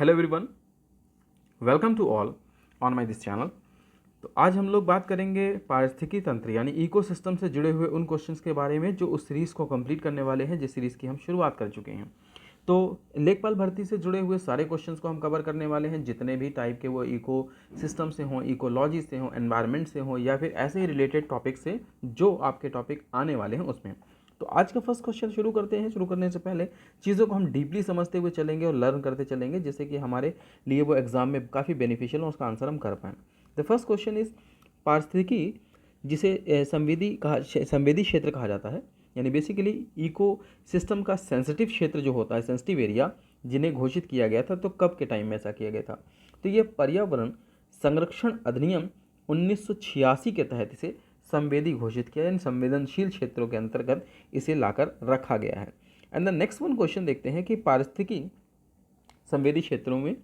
Hello everyone, welcome to all on my this channel. तो आज हम लोग बात करेंगे पारिस्थितिकी तंत्र यानी इकोसिस्टम से जुड़े हुए उन क्वेश्चंस के बारे में जो उस सीरीज़ को कंप्लीट करने वाले हैं, जिस सीरीज़ की हम शुरुआत कर चुके हैं। तो लेखपाल भर्ती से जुड़े हुए सारे क्वेश्चंस को हम कवर करने वाले हैं, जितने भी टाइप के वो इको सिस्टम से हों, इकोलॉजी से हों, एनवायरनमेंट से हों, या फिर ऐसे ही रिलेटेड टॉपिक से जो आपके टॉपिक आने वाले हैं उसमें। तो आज का फर्स्ट क्वेश्चन शुरू करते हैं। शुरू करने से पहले चीज़ों को हम डीपली समझते हुए चलेंगे और लर्न करते चलेंगे, जिससे कि हमारे लिए वो एग्जाम में काफ़ी बेनिफिशियल हो, उसका आंसर हम कर पाएँ। द फर्स्ट क्वेश्चन इज पारिस्थितिकी, जिसे संवेदी क्षेत्र कहा जाता है, यानी बेसिकली इको सिस्टम का सेंसिटिव क्षेत्र जो होता है, सेंसिटिव एरिया, जिन्हें घोषित किया गया था। तो कब के टाइम में ऐसा किया गया था? तो ये पर्यावरण संरक्षण अधिनियम 1986 के तहत इसे संवेदी घोषित किया, यानी संवेदनशील क्षेत्रों के अंतर्गत इसे लाकर रखा गया है। And the next one question देखते हैं कि पारिस्थितिकी संवेदी क्षेत्रों में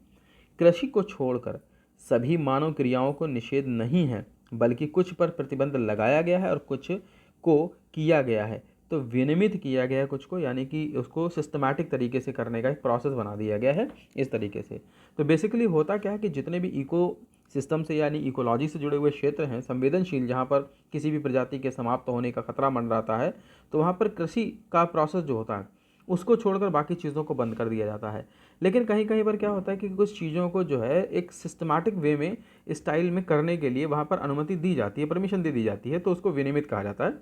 कृषि को छोड़कर सभी मानव क्रियाओं को निषेध नहीं है, बल्कि कुछ पर प्रतिबंध लगाया गया है और कुछ को किया गया है। तो विनियमित किया गया है कुछ को, यानी कि उसको सिस्टमैटिक तरीके से करने का एक प्रोसेस बना दिया गया है इस तरीके से। तो बेसिकली होता क्या है कि जितने भी इको सिस्टम से यानी इकोलॉजी से जुड़े हुए क्षेत्र हैं संवेदनशील, जहाँ पर किसी भी प्रजाति के समाप्त होने का खतरा मंडराता है, तो वहाँ पर कृषि का प्रोसेस जो होता है उसको छोड़कर बाकी चीज़ों को बंद कर दिया जाता है। लेकिन कहीं कहीं पर क्या होता है कि कुछ चीज़ों को जो है एक सिस्टमैटिक वे में, स्टाइल में करने के लिए वहाँ पर अनुमति दी जाती है, परमिशन दे दी जाती है, तो उसको विनियमित कहा जाता है।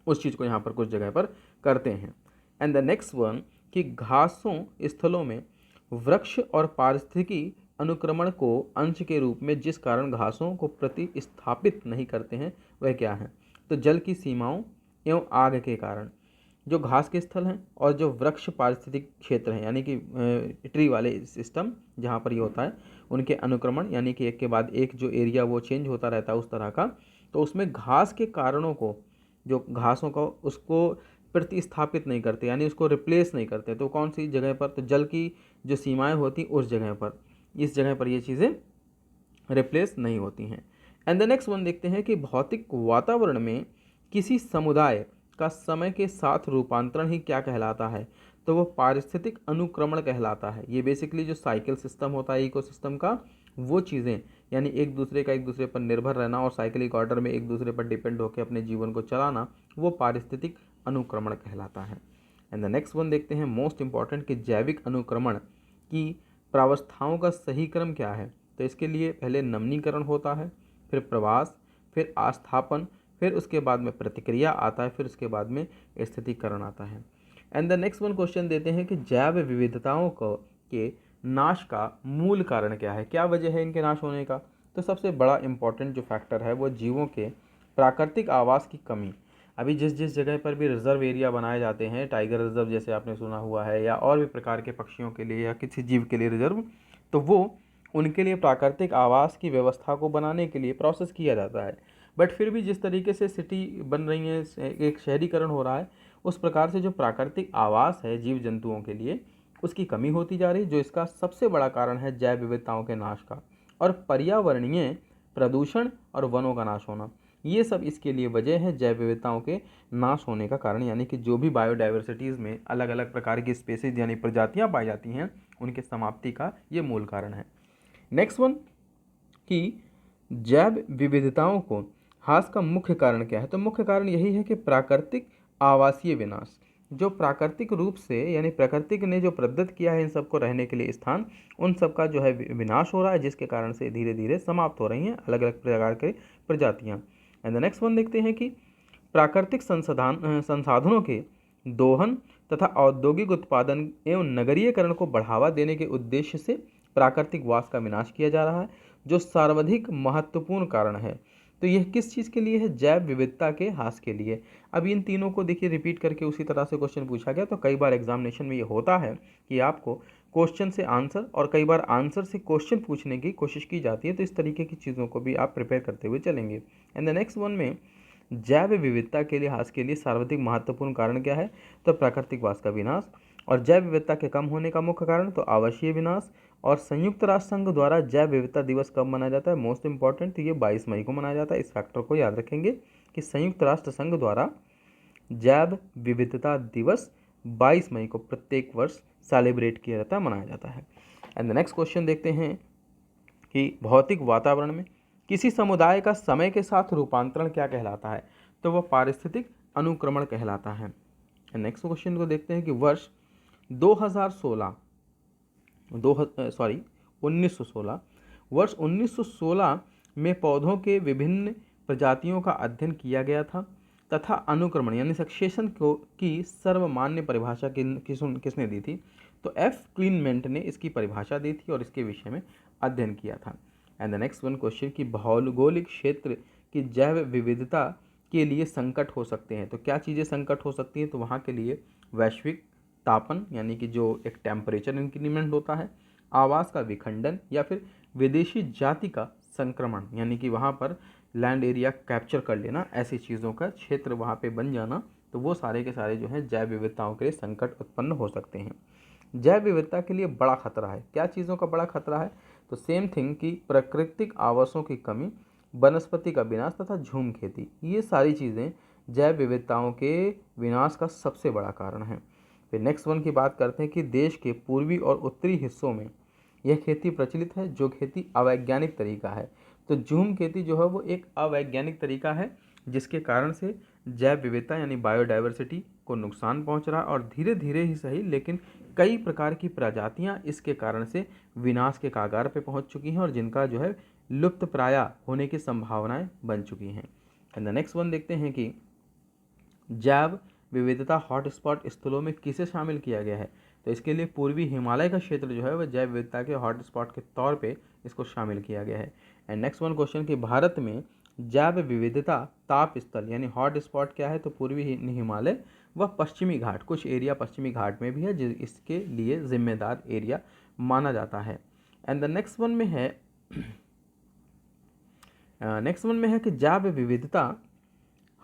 उस चीज़ को यहाँ पर कुछ जगह पर करते हैं। एंड द नेक्स्ट वन कि घासों स्थलों में वृक्ष और पारिस्थितिकी अनुक्रमण को अंश के रूप में जिस कारण घासों को प्रतिस्थापित नहीं करते हैं वह क्या है? तो जल की सीमाओं एवं आग के कारण जो घास के स्थल हैं और जो वृक्ष पारिस्थितिक क्षेत्र हैं, यानी कि ट्री वाले सिस्टम जहाँ पर ये होता है, उनके अनुक्रमण, यानी कि एक के बाद एक जो एरिया वो चेंज होता रहता है उस तरह का। तो उसमें घास के कारणों को, जो घासों को उसको प्रतिस्थापित नहीं करते, यानी उसको रिप्लेस नहीं करते। तो कौन सी जगह पर? तो जल की जो सीमाएं होती उस जगह पर, इस जगह पर ये चीज़ें रिप्लेस नहीं होती हैं। एंड द नेक्स्ट वन देखते हैं कि भौतिक वातावरण में किसी समुदाय का समय के साथ रूपांतरण ही क्या कहलाता है? तो वो पारिस्थितिक अनुक्रमण कहलाता है। ये बेसिकली जो साइकिल सिस्टम होता है इकोसिस्टम का, वो चीज़ें, यानी एक दूसरे पर निर्भर रहना और साइकिलिक ऑर्डर में एक दूसरे पर डिपेंड होकर अपने जीवन को चलाना, वो पारिस्थितिक अनुक्रमण कहलाता है। एंड द नेक्स्ट वन देखते हैं मोस्ट इंपॉर्टेंट कि जैविक अनुक्रमण की प्रावस्थाओं का सही क्रम क्या है? तो इसके लिए पहले नमनीकरण होता है, फिर प्रवास, फिर आस्थापन, फिर उसके बाद में प्रतिक्रिया आता है, फिर उसके बाद में स्थितीकरण आता है। And the next one question देते हैं कि जैव विविधताओं को के नाश का मूल कारण क्या है? क्या वजह है इनके नाश होने का? तो सबसे बड़ा इंपॉर्टेंट जो फैक्टर है वो जीवों के प्राकृतिक आवास की कमी। अभी जिस जिस जगह पर भी रिजर्व एरिया बनाए जाते हैं, टाइगर रिजर्व जैसे आपने सुना हुआ है, या और भी प्रकार के पक्षियों के लिए या किसी जीव के लिए रिजर्व, तो वो उनके लिए प्राकृतिक आवास की व्यवस्था को बनाने के लिए प्रोसेस किया जाता है। बट फिर भी जिस तरीके से सिटी बन रही है, एक शहरीकरण हो रहा है, उस प्रकार से जो प्राकृतिक आवास है जीव जंतुओं के लिए, उसकी कमी होती जा रही, जो इसका सबसे बड़ा कारण है जैव विविधताओं के नाश का और पर्यावरणीय प्रदूषण और वनों का नाश होना। ये सब इसके लिए वजह है जैव विविधताओं के नाश होने का कारण, यानी कि जो भी बायोडाइवर्सिटीज़ में अलग अलग प्रकार की स्पेसीज यानी प्रजातियां पाई जाती हैं, उनके समाप्ति का ये मूल कारण है। नेक्स्ट वन कि जैव विविधताओं को ह्रास का मुख्य कारण क्या है? तो मुख्य कारण यही है कि प्राकृतिक आवासीय विनाश, जो प्राकृतिक रूप से यानी प्रकृति ने जो प्रदत्त किया है इन सबको रहने के लिए स्थान, उन सब का जो है विनाश हो रहा है, जिसके कारण से धीरे धीरे समाप्त हो रही हैं अलग अलग प्रकार के प्रजातियां। एंड द नेक्स्ट वन देखते हैं कि प्राकृतिक संसाधनों के दोहन तथा औद्योगिक उत्पादन एवं नगरीयकरण को बढ़ावा देने के उद्देश्य से प्राकृतिक वास का विनाश किया जा रहा है, जो सर्वाधिक महत्वपूर्ण कारण है। तो यह किस चीज़ के लिए है? जैव विविधता के ह्रास के लिए। अब इन तीनों को देखिए रिपीट करके उसी तरह से क्वेश्चन पूछा गया। तो कई बार एग्जामिनेशन में ये होता है कि आपको क्वेश्चन से आंसर और कई बार आंसर से क्वेश्चन पूछने की कोशिश की जाती है, तो इस तरीके की चीज़ों को भी आप प्रिपेयर करते हुए चलेंगे। एंड द नेक्स्ट वन में जैव विविधता के लिए ह्रास के लिए सर्वाधिक महत्वपूर्ण कारण क्या है? तो प्राकृतिक वास का विनाश। और जैव विविधता के कम होने का मुख्य कारण तो आवासीय विनाश। और संयुक्त राष्ट्र संघ द्वारा जैव विविधता दिवस कब मनाया जाता है? मोस्ट इंपॉर्टेंट, तो ये 22 मई को मनाया जाता है। इस फैक्टर को याद रखेंगे कि संयुक्त राष्ट्र संघ द्वारा जैव विविधता दिवस 22 मई को प्रत्येक वर्ष सेलिब्रेट किया जाता है, मनाया जाता है। एंड द नेक्स्ट क्वेश्चन देखते हैं कि भौतिक वातावरण में किसी समुदाय का समय के साथ रूपांतरण क्या कहलाता है, तो वह पारिस्थितिक अनुक्रमण कहलाता है। नेक्स्ट क्वेश्चन को देखते हैं कि वर्ष 2016 1916 वर्ष 1916 में पौधों के विभिन्न प्रजातियों का अध्ययन किया गया था तथा अनुक्रमण यानी सक्सेशन को की सर्वमान्य परिभाषा किसने दी थी, तो एफ क्लीनमेंट ने इसकी परिभाषा दी थी और इसके विषय में अध्ययन किया था। And the next one question कि भौगोलिक क्षेत्र की जैव विविधता के लिए संकट हो सकते हैं, तो क्या चीज़ें संकट हो सकती हैं, तो वहाँ के लिए वैश्विक तापन यानी कि जो एक टेम्परेचर इंक्रीमेंट होता है, आवास का विखंडन या फिर विदेशी जाति का संक्रमण यानी कि वहाँ पर लैंड एरिया कैप्चर कर लेना, ऐसी चीज़ों का क्षेत्र वहाँ पे बन जाना, तो वो सारे के सारे जो हैं जैव विविधताओं के लिए संकट उत्पन्न हो सकते हैं। जैव विविधता के लिए बड़ा खतरा है, क्या चीज़ों का बड़ा खतरा है, तो सेम थिंग कि प्राकृतिक आवासों की कमी, वनस्पति का विनाश तथा झूम खेती, ये सारी चीज़ें जैव विविधताओं के विनाश का सबसे बड़ा कारण है। फिर नेक्स्ट वन की बात करते हैं कि देश के पूर्वी और उत्तरी हिस्सों में यह खेती प्रचलित है जो खेती अवैज्ञानिक तरीका है, तो झूम खेती जो है वो एक अवैज्ञानिक तरीका है जिसके कारण से जैव विविधता यानी बायोडाइवर्सिटी को नुकसान पहुंच रहा है और धीरे धीरे ही सही लेकिन कई प्रकार की प्रजातियां इसके कारण से विनाश के कागार पे पहुंच चुकी हैं और जिनका जो है लुप्त प्राय होने की संभावनाएं बन चुकी हैं। एंड द नेक्स्ट वन देखते हैं कि जैव विविधता हॉटस्पॉट स्थलों में किसे शामिल किया गया है, तो इसके लिए पूर्वी हिमालय का क्षेत्र जो है वह जैव विविधता के हॉटस्पॉट के तौर पे इसको शामिल किया गया है। एंड नेक्स्ट वन क्वेश्चन कि भारत में जैव विविधता ताप स्थल यानी हॉट स्पॉट क्या है, तो पूर्वी हिमालय व पश्चिमी घाट, कुछ एरिया पश्चिमी घाट में भी है जिस इसके लिए जिम्मेदार एरिया माना जाता है। एंड द नेक्स्ट वन में है कि जैव विविधता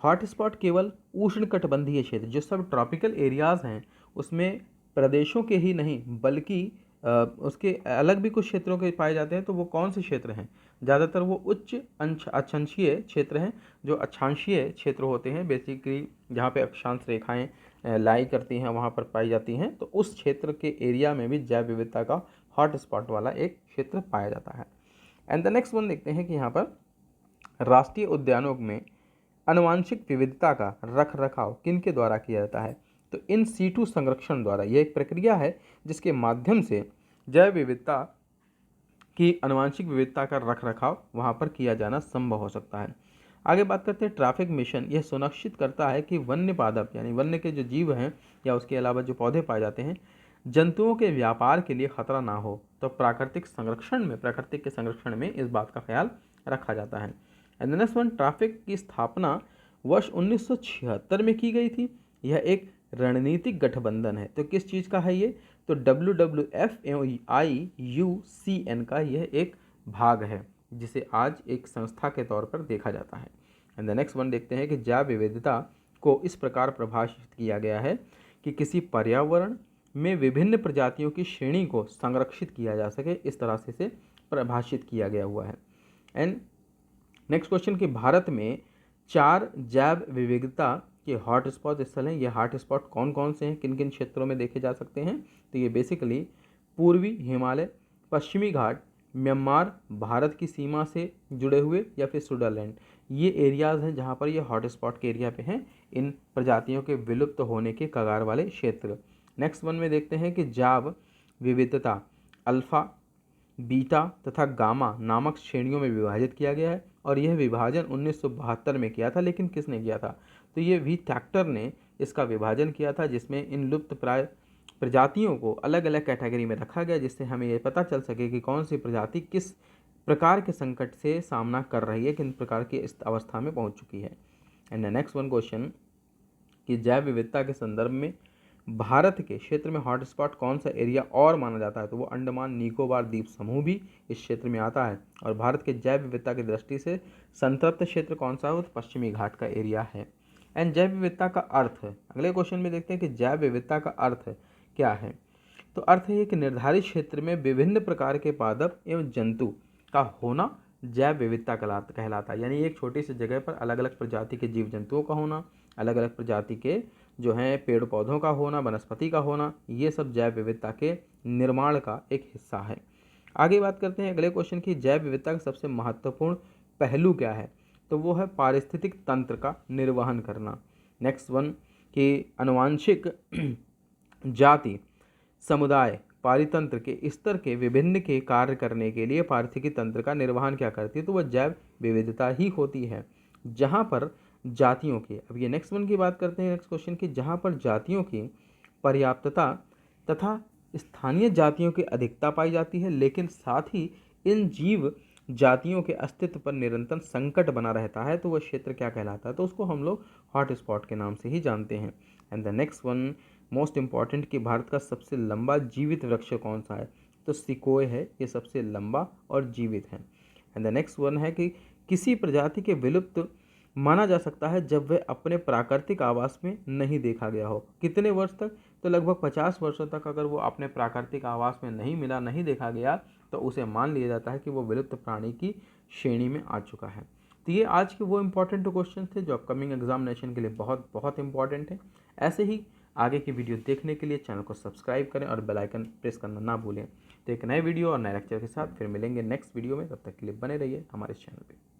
हॉटस्पॉट केवल उष्णकटिबंधीय क्षेत्र जो सब ट्रॉपिकल एरियाज़ हैं उसमें प्रदेशों के ही नहीं बल्कि उसके अलग भी कुछ क्षेत्रों के पाए जाते हैं, तो वो कौन से क्षेत्र हैं, ज़्यादातर वो उच्च अक्षांशीय क्षेत्र हैं, जो अक्षांशीय क्षेत्र होते हैं बेसिकली जहाँ पे अक्षांश रेखाएं लाई करती हैं वहाँ पर पाई जाती हैं, तो उस क्षेत्र के एरिया में भी जैव विविधता का हॉट स्पॉट वाला एक क्षेत्र पाया जाता है। एंड द नेक्स्ट वन देखते हैं कि यहाँ पर राष्ट्रीय उद्यानों में आनुवांशिक विविधता का रख रखाव किन के द्वारा किया जाता है, तो इन सीटू संरक्षण द्वारा। यह एक प्रक्रिया है जिसके माध्यम से जैव विविधता की आनुवांशिक विविधता का रख रखाव वहाँ पर किया जाना संभव हो सकता है। आगे बात करते हैं ट्रैफिक मिशन, यह सुनिश्चित करता है कि वन्य पादप यानी वन्य के जो जीव हैं या उसके अलावा जो पौधे पाए जाते हैं जंतुओं के व्यापार के लिए खतरा ना हो, तो प्राकृतिक के संरक्षण में इस बात का ख्याल रखा जाता है। एंड नेक्स्ट वन ट्रैफिक की स्थापना वर्ष 1976 में की गई थी। यह एक रणनीतिक गठबंधन है, तो किस चीज़ का है ये, तो WWF-IUCN का यह एक भाग है जिसे आज एक संस्था के तौर पर देखा जाता है। एंड द नेक्स्ट वन देखते हैं कि जैव विविधता को इस प्रकार परिभाषित किया गया है कि किसी पर्यावरण में विभिन्न प्रजातियों की श्रेणी को संरक्षित किया जा सके, इस तरह से इसे परिभाषित किया गया हुआ है। एंड नेक्स्ट क्वेश्चन कि भारत में 4 जैव विविधता के हॉटस्पॉट स्थल हैं, ये हॉटस्पॉट कौन कौन से हैं, किन किन क्षेत्रों में देखे जा सकते हैं, तो ये बेसिकली पूर्वी हिमालय, पश्चिमी घाट, म्यांमार, भारत की सीमा से जुड़े हुए या फिर स्विट्जरलैंड, ये एरियाज़ हैं जहाँ पर ये हॉटस्पॉट के एरिया पे हैं इन प्रजातियों के विलुप्त होने के कगार वाले क्षेत्र। नेक्स्ट वन में देखते हैं कि जैव विविधता अल्फा, बीटा तथा गामा नामक श्रेणियों में विभाजित किया गया है और यह विभाजन 1972 में किया था, लेकिन किसने किया था, तो ये वी थैक्टर ने इसका विभाजन किया था जिसमें इन लुप्त प्राय प्रजातियों को अलग अलग कैटेगरी में रखा गया जिससे हमें ये पता चल सके कि कौन सी प्रजाति किस प्रकार के संकट से सामना कर रही है, किन प्रकार की इस अवस्था में पहुंच चुकी है। एंड नेक्स्ट वन क्वेश्चन कि जैव विविधता के संदर्भ में भारत के क्षेत्र में हॉटस्पॉट कौन सा एरिया और माना जाता है, तो वो अंडमान निकोबार द्वीप समूह भी इस क्षेत्र में आता है और भारत के जैव विविधता की दृष्टि से संतृप्त क्षेत्र कौन सा है, तो पश्चिमी घाट का एरिया है। एंड जैव विविधता का अर्थ है, अगले क्वेश्चन में देखते हैं कि जैव विविधता का अर्थ क्या है, तो अर्थ है कि निर्धारित क्षेत्र में विभिन्न प्रकार के पादप एवं जंतु का होना जैव विविधता कहलाता है, यानी एक छोटी सी जगह पर अलग अलग प्रजाति के जीव जंतुओं का होना, अलग अलग प्रजाति के जो है पेड़ पौधों का होना, वनस्पति का होना, ये सब जैव विविधता के निर्माण का एक हिस्सा है। आगे बात करते हैं अगले क्वेश्चन की, जैव विविधता का सबसे महत्वपूर्ण पहलू क्या है? तो वो है पारिस्थितिक तंत्र का निर्वहन करना। नेक्स्ट वन कि आनुवंशिक जाति समुदाय पारितंत्र के स्तर के विभिन्न के कार्य करने के लिए पारिस्थितिकी तंत्र का निर्वहन क्या करती है? तो वह जैव विविधता ही होती है। जहाँ पर जातियों की, अब ये नेक्स्ट वन की बात करते हैं, नेक्स्ट क्वेश्चन की, जहाँ पर जातियों की पर्याप्तता तथा स्थानीय जातियों की अधिकता पाई जाती है, लेकिन साथ ही इन जीव जातियों के अस्तित्व पर निरंतर संकट बना रहता है, तो वह क्षेत्र क्या कहलाता है? तो उसको हम लोग हॉट स्पॉट के नाम से ही जानते हैं। And the next one most important कि भारत का सबसे लंबा जीवित वृक्ष कौन सा है? तो सिकोय है, ये सबसे लंबा और जीवित है। एंड द नेक्स्ट वन है कि किसी प्रजाति के विलुप्त माना जा सकता है जब वह अपने प्राकृतिक आवास में नहीं देखा गया हो। कितने वर्ष तक? तो लगभग 50 वर्षों तक अगर वो अपने प्राकृतिक आवास में नहीं मिला, नहीं देखा गया, तो उसे मान लिया जाता है कि वो विलुप्त प्राणी की श्रेणी में आ चुका है। तो ये आज के वो इंपॉर्टेंट क्वेश्चन थे जो अपकमिंग एग्जामिनेशन के लिए बहुत बहुत इंपॉर्टेंट है। ऐसे ही आगे की वीडियो देखने के लिए चैनल को सब्सक्राइब करें और बेल आइकन प्रेस करना ना भूलें। तो एक नए वीडियो और नए लेक्चर के साथ फिर मिलेंगे नेक्स्ट वीडियो में, तब तक के लिए बने रहिए हमारे चैनल पे।